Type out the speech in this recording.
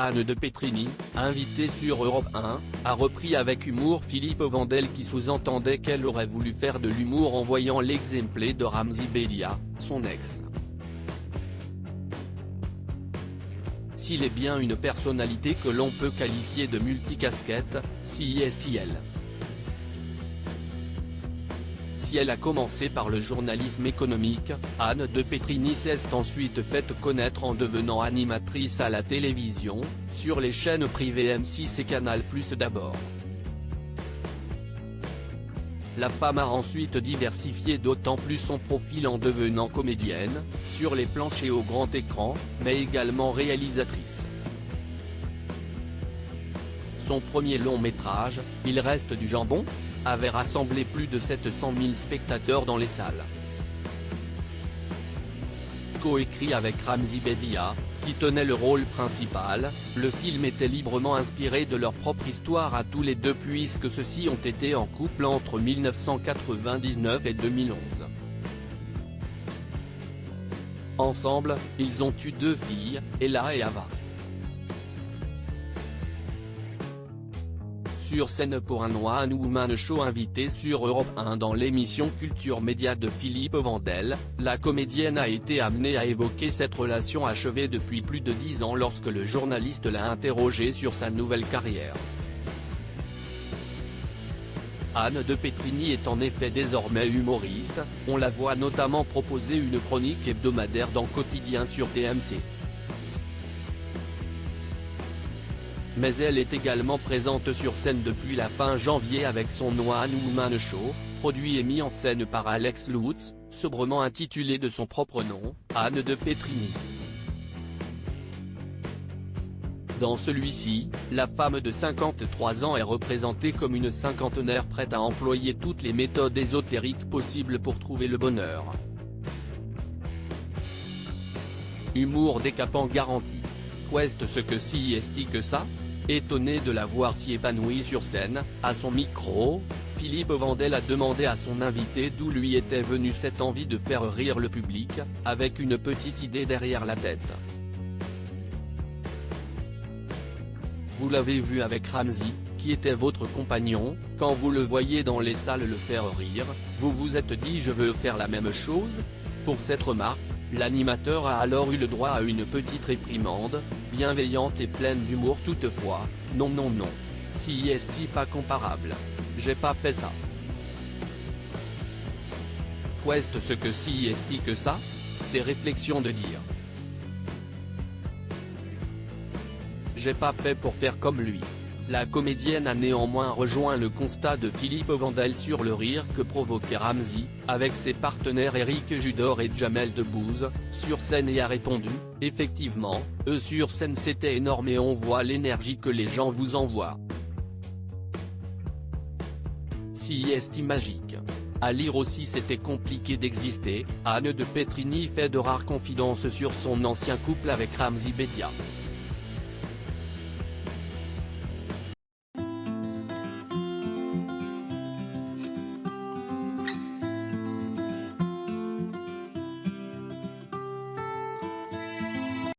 Anne de Petrini, invitée sur Europe 1, a repris avec humour Philippe Vandel qui sous-entendait qu'elle aurait voulu faire de l'humour en voyant l'exemplé de Ramzy Bedia, son ex. S'il est bien une personnalité que l'on peut qualifier de multicasquette, si est-il. Si elle a commencé par le journalisme économique, Anne de Petrini s'est ensuite faite connaître en devenant animatrice à la télévision, sur les chaînes privées M6 et Canal+ d'abord. La femme a ensuite diversifié d'autant plus son profil en devenant comédienne, sur les planches et au grand écran, mais également réalisatrice. Son premier long métrage, Il reste du jambon, avait rassemblé plus de 700 000 spectateurs dans les salles. Coécrit avec Ramzy Bedia, qui tenait le rôle principal, le film était librement inspiré de leur propre histoire à tous les deux puisque ceux-ci ont été en couple entre 1999 et 2011. Ensemble, ils ont eu 2 filles, Ella et Ava. Sur scène pour un One Woman Show invité sur Europe 1 dans l'émission Culture Média de Philippe Vandel, la comédienne a été amenée à évoquer cette relation achevée depuis plus de 10 ans lorsque le journaliste l'a interrogée sur sa nouvelle carrière. Anne de Petrini est en effet désormais humoriste, on la voit notamment proposer une chronique hebdomadaire dans Quotidien sur TMC. Mais elle est également présente sur scène depuis la fin janvier avec son One Woman Show, produit et mis en scène par Alex Lutz, sobrement intitulé de son propre nom, Anne de Petrini. Dans celui-ci, la femme de 53 ans est représentée comme une cinquantenaire prête à employer toutes les méthodes ésotériques possibles pour trouver le bonheur. Humour décapant garanti. Qu'est-ce que si est que ça ? Étonné de la voir si épanouie sur scène, à son micro, Philippe Vandel a demandé à son invité d'où lui était venue cette envie de faire rire le public, avec une petite idée derrière la tête. Vous l'avez vu avec Ramzy, qui était votre compagnon, quand vous le voyez dans les salles le faire rire, vous vous êtes dit je veux faire la même chose ? Pour cette remarque, l'animateur a alors eu le droit à une petite réprimande, bienveillante et pleine d'humour toutefois, non, si est pas comparable. J'ai pas fait ça. Qu'est-ce que si est que ça ? C'est réflexion de dire. J'ai pas fait pour faire comme lui. La comédienne a néanmoins rejoint le constat de Philippe Vandel sur le rire que provoquait Ramzy, avec ses partenaires Éric Judor et Jamel Debbouze, sur scène et a répondu, effectivement, eux sur scène c'était énorme et on voit l'énergie que les gens vous envoient. Si est magique. À lire aussi c'était compliqué d'exister, Anne de Petrini fait de rares confidences sur son ancien couple avec Ramzy Bedia.